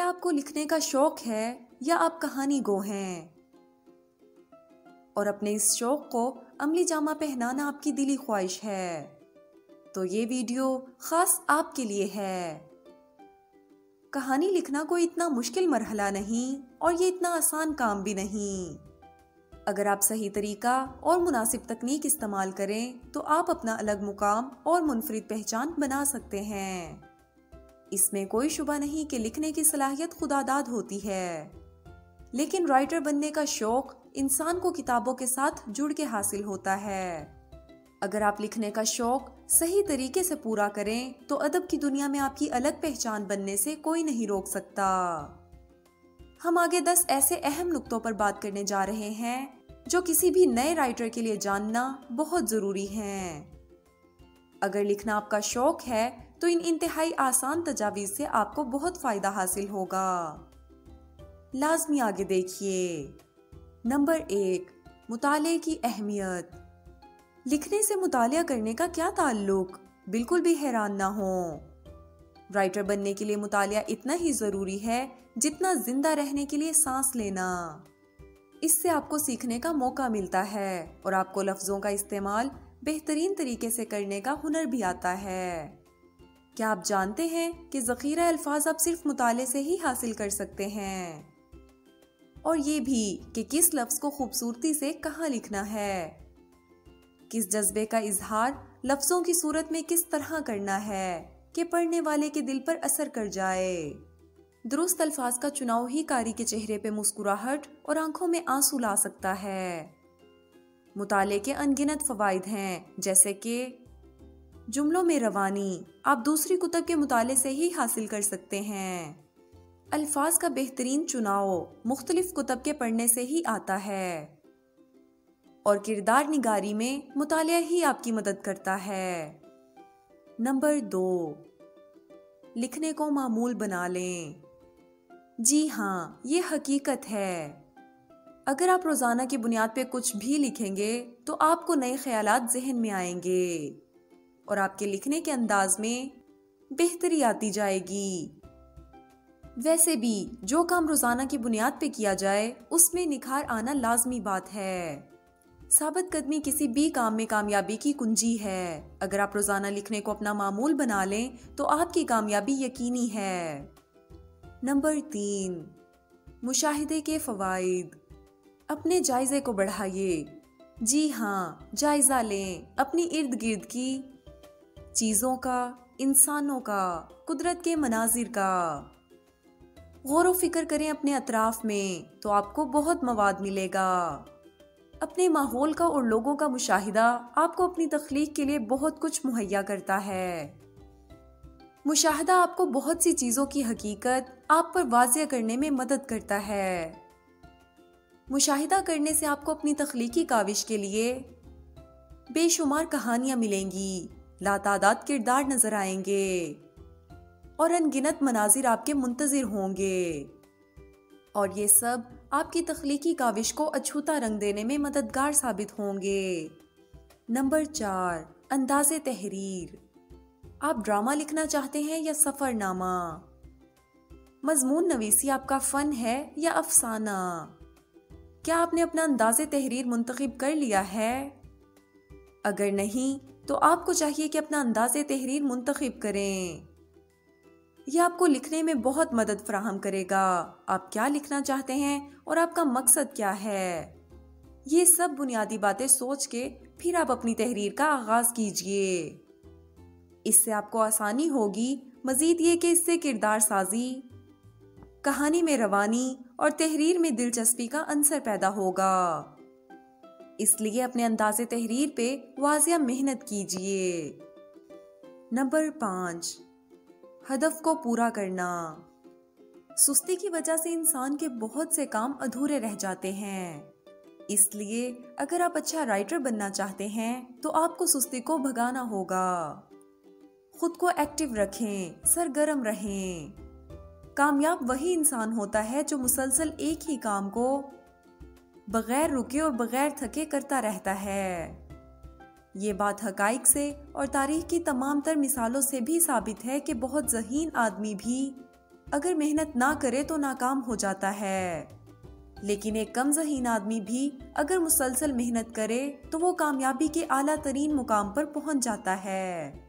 आपको लिखने का शौक है या आप कहानी गो हैं और अपने इस शौक को अमली जामा पहनाना आपकी दिली ख्वाहिश है, तो ये वीडियो खास आपके लिए है। कहानी लिखना कोई इतना मुश्किल मरहला नहीं और ये इतना आसान काम भी नहीं। अगर आप सही तरीका और मुनासिब तकनीक इस्तेमाल करें तो आप अपना अलग मुकाम और मुनफरिद पहचान बना सकते हैं। इसमें कोई शुबा नहीं कि लिखने की सलाहियत खुदादाद होती है, लेकिन राइटर बनने का शौक इंसान को किताबों के साथ जुड़ के हासिल होता है। अगर आप लिखने का शौक सही तरीके से पूरा करें तो अदब की दुनिया में आपकी अलग पहचान बनने से कोई नहीं रोक सकता। हम आगे 10 ऐसे अहम नुक्तों पर बात करने जा रहे हैं जो किसी भी नए राइटर के लिए जानना बहुत जरूरी है। अगर लिखना आपका शौक है तो इन इंतहाई आसान तजावीज से आपको बहुत फायदा हासिल होगा। लाजमी आगे देखिए। नंबर 1, मुताले की अहमियत। लिखने से मुतालिया करने का क्या ताल्लुक? बिल्कुल भी हैरान ना हो। राइटर बनने के लिए मुतालिया इतना ही जरूरी है जितना जिंदा रहने के लिए सांस लेना। इससे आपको सीखने का मौका मिलता है और आपको लफ्जों का इस्तेमाल बेहतरीन तरीके से करने का हुनर भी आता है। क्या आप जानते हैं कि ज़ख़ीरा अल्फाज आप सिर्फ मुताले से ही हासिल कर सकते हैं, और ये भी कि किस लफ्ज़ को खूबसूरती से कहाँ लिखना है, किस जज्बे का इजहार लफ्ज़ों की सूरत में किस तरह करना है कि पढ़ने वाले के दिल पर असर कर जाए। दुरुस्त अल्फाज का चुनाव ही कारी के चेहरे पे मुस्कुराहट और आंखों में आंसू ला सकता है। मुताले के अनगिनत फ़वाइद हैं, जैसे कि जुमलों में रवानी आप दूसरी कुतब के मुताले से ही हासिल कर सकते हैं। अल्फाज का बेहतरीन चुनाव मुख्तलिफ कुतब के पढ़ने से ही आता है, और किरदार निगारी में मुतालिया ही आपकी मदद करता है। नंबर 2, लिखने को मामूल बना लें। जी हाँ, ये हकीकत है। अगर आप रोजाना की बुनियाद पे कुछ भी लिखेंगे तो आपको नए ख्यालात जहन में आएंगे और आपके लिखने के अंदाज में बेहतरी आती जाएगी। वैसे भी जो काम रोजाना की बुनियाद पे किया जाए उसमें निखार आना लाजमी बात है। साबित कदमी किसी भी काम में कामयाबी की कुंजी है। अगर आप रोजाना लिखने को अपना मामूल बना लें तो आपकी कामयाबी यकीनी है। नंबर 3, मुशाहिदे के फवाइद। अपने जायजे को बढ़ाइए। जी हाँ, जायजा लें अपनी इर्द गिर्द की चीजों का, इंसानों का, कुदरत के मनाजिर का। गौर व फिक्र करें अपने अतराफ में तो आपको बहुत मवाद मिलेगा। अपने माहौल का और लोगों का मुशाहिदा आपको अपनी तख्लीक के लिए बहुत कुछ मुहैया करता है। मुशाहिदा आपको बहुत सी चीजों की हकीकत आप पर वाज़िया करने में मदद करता है। मुशाहिदा करने से आपको अपनी तख्लीकी काविश के लिए बेशुमार कहानियां मिलेंगी, लातादाद किरदार नजर आएंगे और अनगिनत मनाजिर आपके मुंतजिर होंगे, और ये सब आपकी तख्लीकी काविश को अछूता रंग देने में मददगार साबित होंगे। नंबर 4, अंदाज़े तहरीर। आप ड्रामा लिखना चाहते हैं या सफरनामा? मजमून नवीसी आपका फन है या अफसाना? क्या आपने अपना अंदाज़े तहरीर मुंतखब कर लिया है? अगर नहीं तो आपको चाहिए कि अपना अंदाज़े तहरीर मुंतखब करें। यह आपको लिखने में बहुत मदद फराहम करेगा। आप क्या लिखना चाहते हैं और आपका मकसद क्या है, ये सब बुनियादी बातें सोच के फिर आप अपनी तहरीर का आगाज कीजिए। इससे आपको आसानी होगी। मजीद ये कि इससे किरदार साजी, कहानी में रवानी और तहरीर में दिलचस्पी का अंसर पैदा होगा। इसलिए अपने अंदाज़े तहरीर पे वाजिया मेहनत कीजिए। नंबर 5, हदफ को पूरा करना। सुस्ती की वजह से इंसान के बहुत से काम अधूरे रह जाते हैं। इसलिए अगर आप अच्छा राइटर बनना चाहते हैं तो आपको सुस्ती को भगाना होगा। खुद को एक्टिव रखें, सरगर्म रहें। कामयाब वही इंसान होता है जो मुसलसल एक ही काम को बगैर रुके और बगैर थके करता रहता है। ये बात हकाइक से और तारीख की तमाम तर मिसालों से भी साबित है कि बहुत ज़हीन आदमी भी अगर मेहनत ना करे तो नाकाम हो जाता है, लेकिन एक कम ज़हीन आदमी भी अगर मुसलसल मेहनत करे तो वो कामयाबी के आला तरीन मुकाम पर पहुंच जाता है।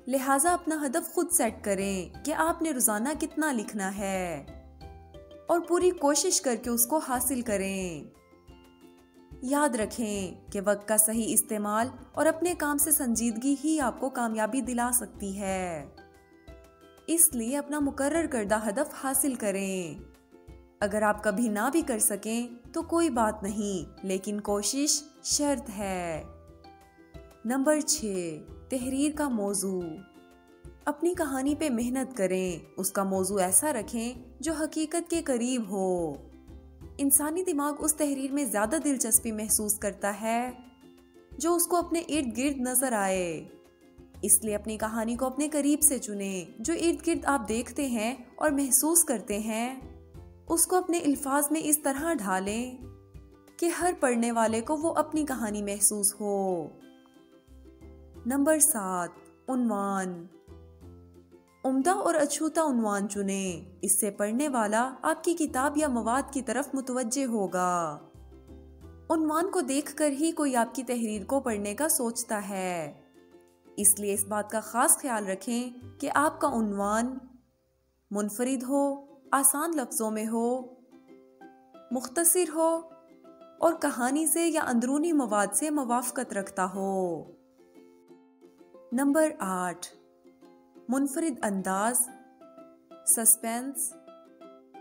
लिहाजा अपना हदफ खुद सेट करें कि आपने रोजाना कितना लिखना है और पूरी कोशिश करके उसको हासिल करें। याद रखें कि वक्त का सही इस्तेमाल और अपने काम से संजीदगी ही आपको कामयाबी दिला सकती है। इसलिए अपना मुकर्रर करदा हदफ हासिल करें। अगर आप कभी ना भी कर सकें तो कोई बात नहीं, लेकिन कोशिश शर्त है। नंबर 6, तहरीर का मौजू। अपनी कहानी पे मेहनत करें। उसका मौजू ऐसा रखें जो हकीकत के करीब हो। इंसानी दिमाग उस तहरीर में ज्यादा दिलचस्पी महसूस करता है जो उसको अपने इर्द गिर्द नजर आए। इसलिए अपनी कहानी को अपने करीब से चुनें। जो इर्द गिर्द आप देखते हैं और महसूस करते हैं उसको अपने अल्फाज में इस तरह ढालें कि हर पढ़ने वाले को वो अपनी कहानी महसूस हो। नंबर 7, उन्वान। उम्दा और अछूता उन्वान चुनें। इससे पढ़ने वाला आपकी किताब या मवाद की तरफ मुतवज्जे होगा। उन्वान को देखकर ही कोई आपकी तहरीर को पढ़ने का सोचता है। इसलिए इस बात का खास ख्याल रखें कि आपका उन्वान मुनफरिद हो, आसान लफ्जों में हो, मुख्तसर हो और कहानी से या अंदरूनी मवाद से मुवाफकत रखता हो। नंबर 8, मुनफरिद अंदाज, सस्पेंस,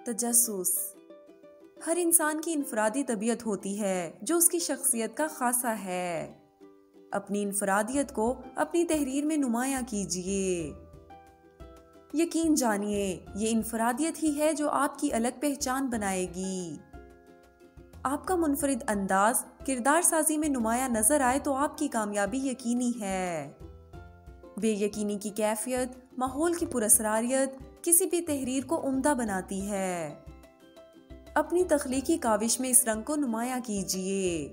तजस्सुस। हर इंसान की इनफरादी तबीयत होती है जो उसकी शख्सियत का खासा है। अपनी इनफरादियत को अपनी तहरीर में नुमायां कीजिए। यकीन जानिए ये इनफरादियत ही है जो आपकी अलग पहचान बनाएगी। आपका मुनफरिद अंदाज किरदार साजी में नुमायां नजर आए तो आपकी कामयाबी यकीनी है। बेयकीनी की कैफियत, माहौल की पुरअसरारियत किसी भी तहरीर को उम्दा बनाती है। अपनी तख्लीकी काविश में इस रंग को नुमायां कीजिए।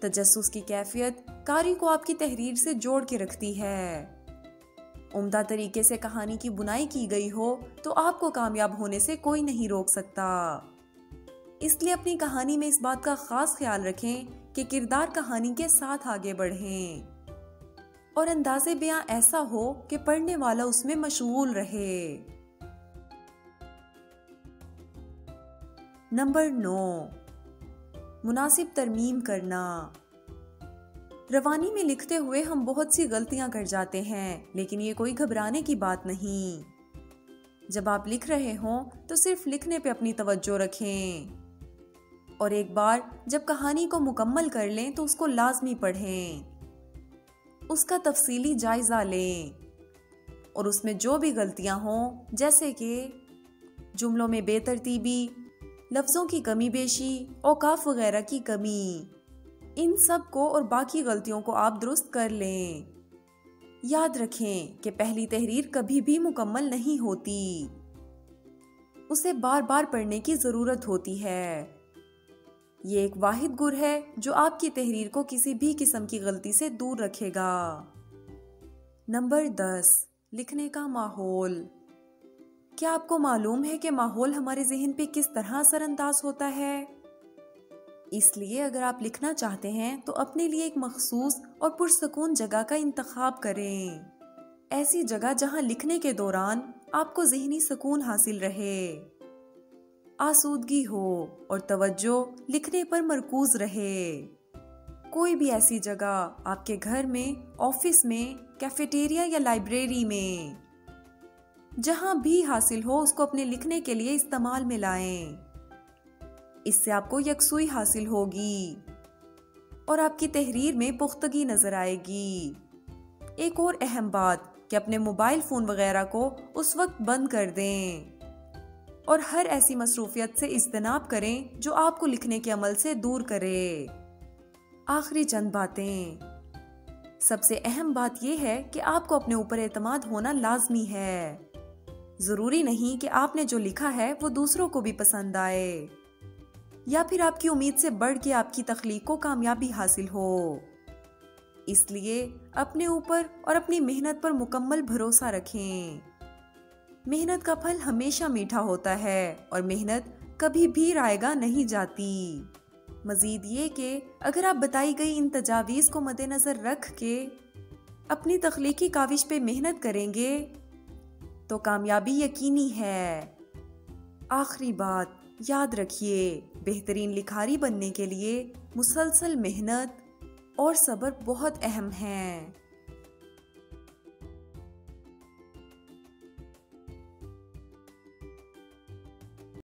तजस्सुस की कैफियत कारी को आपकी तहरीर से जोड़ के रखती है। उम्दा तरीके से कहानी की बुनाई की गई हो तो आपको कामयाब होने से कोई नहीं रोक सकता। इसलिए अपनी कहानी में इस बात का खास ख्याल रखें कि किरदार कहानी के साथ आगे बढ़ें और अंदाज़े बयां ऐसा हो कि पढ़ने वाला उसमें मशगूल रहे। नंबर 9, मुनासिब तरमीम करना। रवानी में लिखते हुए हम बहुत सी गलतियां कर जाते हैं, लेकिन ये कोई घबराने की बात नहीं। जब आप लिख रहे हों तो सिर्फ लिखने पे अपनी तवज्जो रखें और एक बार जब कहानी को मुकम्मल कर लें तो उसको लाजमी पढ़ें, उसका तफसीली जायजा लें और उसमें जो भी गलतियां हों, जैसे कि जुमलों में बेतरतीबी, लफ्ज़ों की कमी बेशी, औकाफ वगैरह की कमी, इन सब को और बाकी गलतियों को आप दुरुस्त कर लें। याद रखें कि पहली तहरीर कभी भी मुकम्मल नहीं होती, उसे बार बार पढ़ने की ज़रूरत होती है। ये एक वाहिद गुर है जो आपकी तहरीर को किसी भी किस्म की गलती से दूर रखेगा। नंबर 10, लिखने का माहौल। क्या आपको मालूम है कि माहौल हमारे जहन पे किस तरह असरअंदाज होता है? इसलिए अगर आप लिखना चाहते हैं तो अपने लिए एक मखसूस और पुरसकून जगह का इंतखाब करें। ऐसी जगह जहां लिखने के दौरान आपको ज़हनी सुकून हासिल रहे, आसूदगी हो और तवज्जो लिखने पर मरकूज रहे। कोई भी ऐसी जगह आपके घर में, ऑफिस में, कैफेटेरिया या लाइब्रेरी में, जहां भी हासिल हो उसको अपने लिखने के लिए इस्तेमाल में लाएं। इससे आपको यकसुई हासिल होगी और आपकी तहरीर में पुख्तगी नजर आएगी। एक और अहम बात कि अपने मोबाइल फोन वगैरह को उस वक्त बंद कर दें और हर ऐसी मसरूफियत से इज्तनाब करें जो आपको लिखने के अमल से दूर करे। आखिरी चंद बातें। सबसे अहम बात यह है कि आपको अपने ऊपर एतमाद होना लाजमी है। जरूरी नहीं कि आपने जो लिखा है वो दूसरों को भी पसंद आए या फिर आपकी उम्मीद से बढ़ के आपकी तख्लीक को कामयाबी हासिल हो। इसलिए अपने ऊपर और अपनी मेहनत पर मुकम्मल भरोसा रखें। मेहनत का फल हमेशा मीठा होता है और मेहनत कभी भी रायगा नहीं जाती। मजीद ये कि अगर आप बताई गई इन तजावीज़ को मद्देनज़र रख के अपनी तख्लीकी काविश पे मेहनत करेंगे तो कामयाबी यकीनी है। आखिरी बात याद रखिए, बेहतरीन लिखारी बनने के लिए मुसलसल मेहनत और सब्र बहुत अहम है।